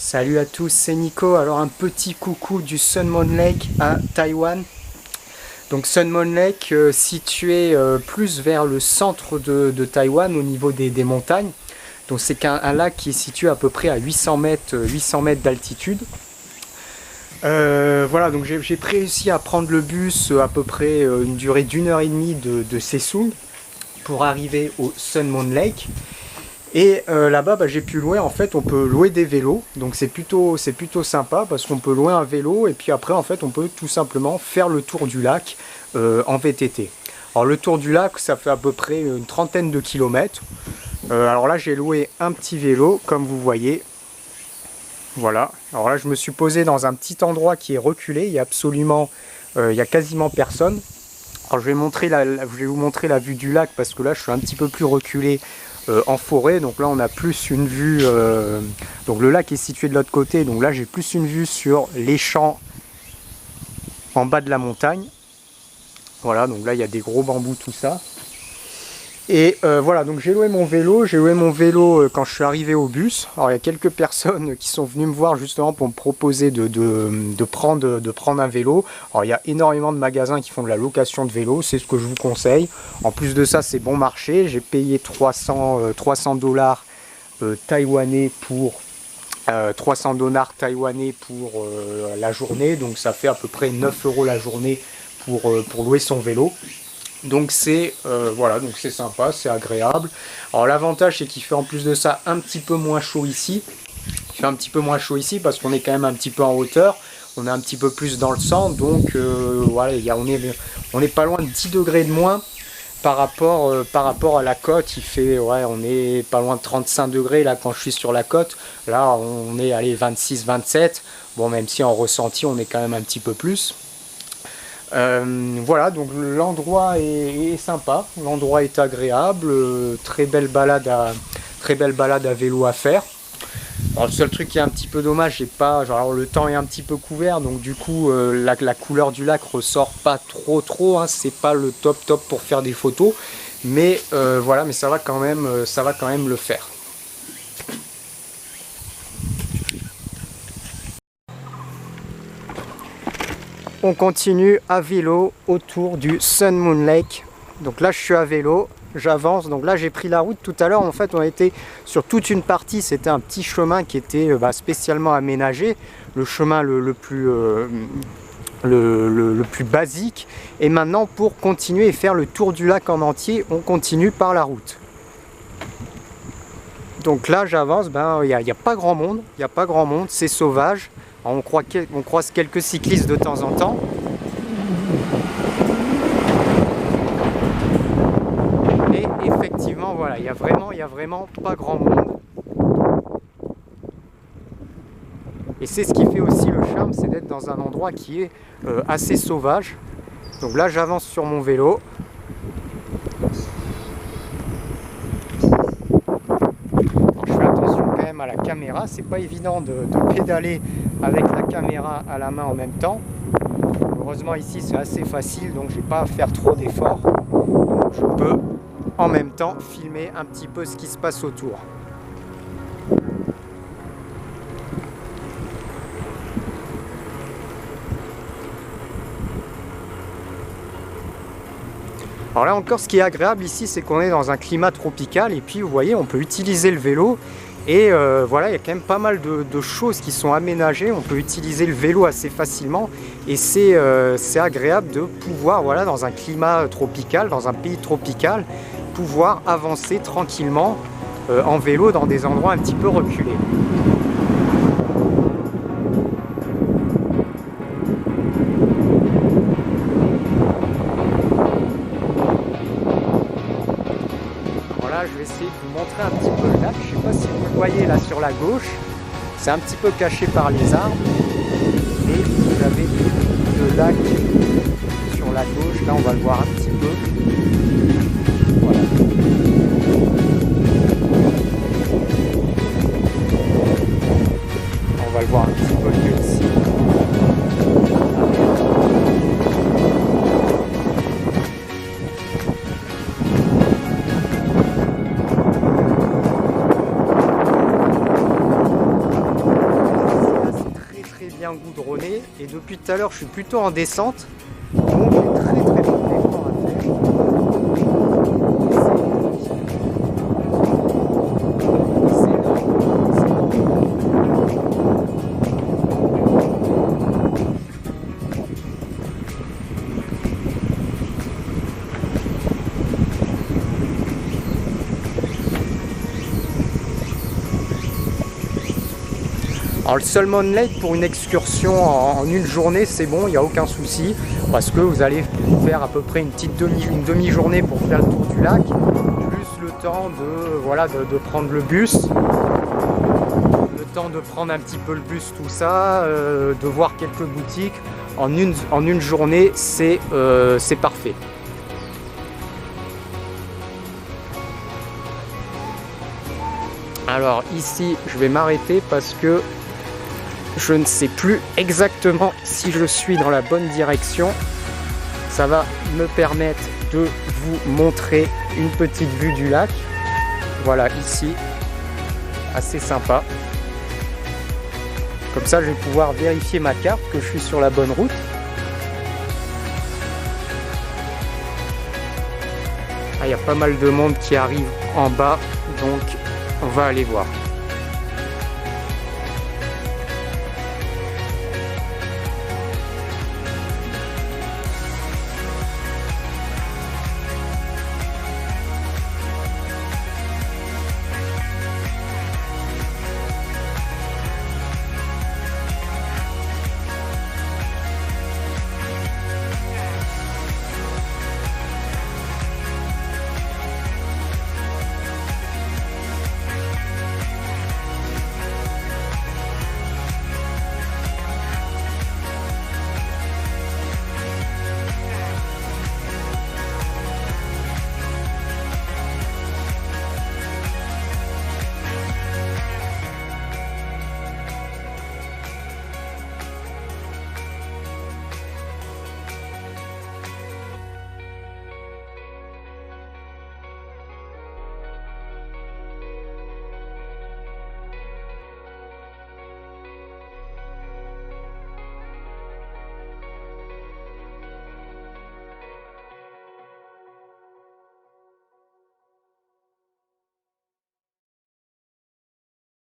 Salut à tous, c'est Nico. Alors un petit coucou du Sun Moon Lake à Taïwan. Donc Sun Moon Lake situé plus vers le centre de Taïwan au niveau des montagnes. Donc c'est un lac qui est situé à peu près à 800 mètres d'altitude. Voilà, donc j'ai réussi à prendre le bus à peu près une durée d'1 h 30 de Sesung pour arriver au Sun Moon Lake. Et là-bas, j'ai pu louer, en fait, on peut louer des vélos. Donc c'est plutôt sympa parce qu'on peut louer un vélo et puis après, en fait, on peut tout simplement faire le tour du lac en VTT. Alors le tour du lac, ça fait à peu près une trentaine de kilomètres. Alors là, j'ai loué un petit vélo, comme vous voyez. Voilà. Alors là, je me suis posé dans un petit endroit qui est reculé. Il y a quasiment personne. Alors je vais vous montrer la vue du lac parce que là, je suis un petit peu plus reculé. En forêt, donc là on a plus une vue, donc le lac est situé de l'autre côté, donc là j'ai plus une vue sur les champs en bas de la montagne. Voilà, donc là il y a des gros bambous, tout ça. Et voilà, donc j'ai loué mon vélo quand je suis arrivé au bus. Alors il y a quelques personnes qui sont venues me voir justement pour me proposer de prendre un vélo. Alors il y a énormément de magasins qui font de la location de vélos, c'est ce que je vous conseille. En plus de ça, c'est bon marché. J'ai payé 300 dollars taïwanais pour 300 dollars taïwanais pour la journée. Donc ça fait à peu près 9 € la journée pour louer son vélo. Donc c'est voilà, donc c'est sympa, c'est agréable. Alors l'avantage c'est qu'il fait en plus de ça un petit peu moins chaud ici. Il fait un petit peu moins chaud ici parce qu'on est quand même un petit peu en hauteur. On est un petit peu plus dans le centre, donc voilà, on est pas loin de 10 degrés de moins par rapport à la côte. Il fait, ouais, on est pas loin de 35 degrés là quand je suis sur la côte. Là on est allé 26-27. Bon, même si en ressenti on est quand même un petit peu plus. Voilà, donc l'endroit est sympa, l'endroit est agréable, très belle balade à vélo à faire. Alors, le seul truc qui est un petit peu dommage, le temps est un petit peu couvert, donc du coup la couleur du lac ressort pas trop, hein, c'est pas le top pour faire des photos, mais voilà, mais ça va quand même le faire. On continue à vélo autour du Sun Moon Lake. Donc là je suis à vélo, j'avance. Donc là j'ai pris la route tout à l'heure. En fait on a été sur toute une partie, c'était un petit chemin qui était spécialement aménagé. Le chemin le plus basique. Et maintenant pour continuer et faire le tour du lac en entier, on continue par la route. Donc là j'avance, il n'y a pas grand monde, c'est sauvage. On croise quelques cyclistes de temps en temps. Et effectivement, voilà, il y a vraiment pas grand monde. Et c'est ce qui fait aussi le charme, c'est d'être dans un endroit qui est assez sauvage. Donc là, j'avance sur mon vélo. Alors, je fais attention quand même à la caméra, c'est pas évident de pédaler avec la caméra à la main en même temps. Heureusement ici c'est assez facile, donc j'ai pas à faire trop d'efforts. Je peux en même temps filmer un petit peu ce qui se passe autour. Alors là encore, ce qui est agréable ici, c'est qu'on est dans un climat tropical et puis vous voyez, on peut utiliser le vélo. Et voilà, il y a quand même pas mal de choses qui sont aménagées. On peut utiliser le vélo assez facilement et c'est agréable de pouvoir, voilà, dans un climat tropical, dans un pays tropical, pouvoir avancer tranquillement en vélo dans des endroits un petit peu reculés. Je vais essayer de vous montrer un petit peu le lac. Je ne sais pas si vous le voyez là sur la gauche. C'est un petit peu caché par les arbres. Et vous avez le lac sur la gauche. Là, on va le voir un petit peu. Voilà. On va le voir un petit peu mieux ici. bien goudronné et depuis tout à l'heure je suis plutôt en descente, donc j'ai très peu d'efforts à faire. Alors le Salmon Lake pour une excursion en une journée c'est bon, il n'y a aucun souci parce que vous allez faire à peu près une demi-journée pour faire le tour du lac, plus le temps de prendre le bus, le temps de prendre un petit peu le bus, tout ça, de voir quelques boutiques. En une journée c'est parfait. Alors ici je vais m'arrêter parce que je ne sais plus exactement si je suis dans la bonne direction. Ça va me permettre de vous montrer une petite vue du lac. Voilà, ici, assez sympa. Comme ça, je vais pouvoir vérifier ma carte que je suis sur la bonne route. Ah, il y a pas mal de monde qui arrive en bas, donc on va aller voir.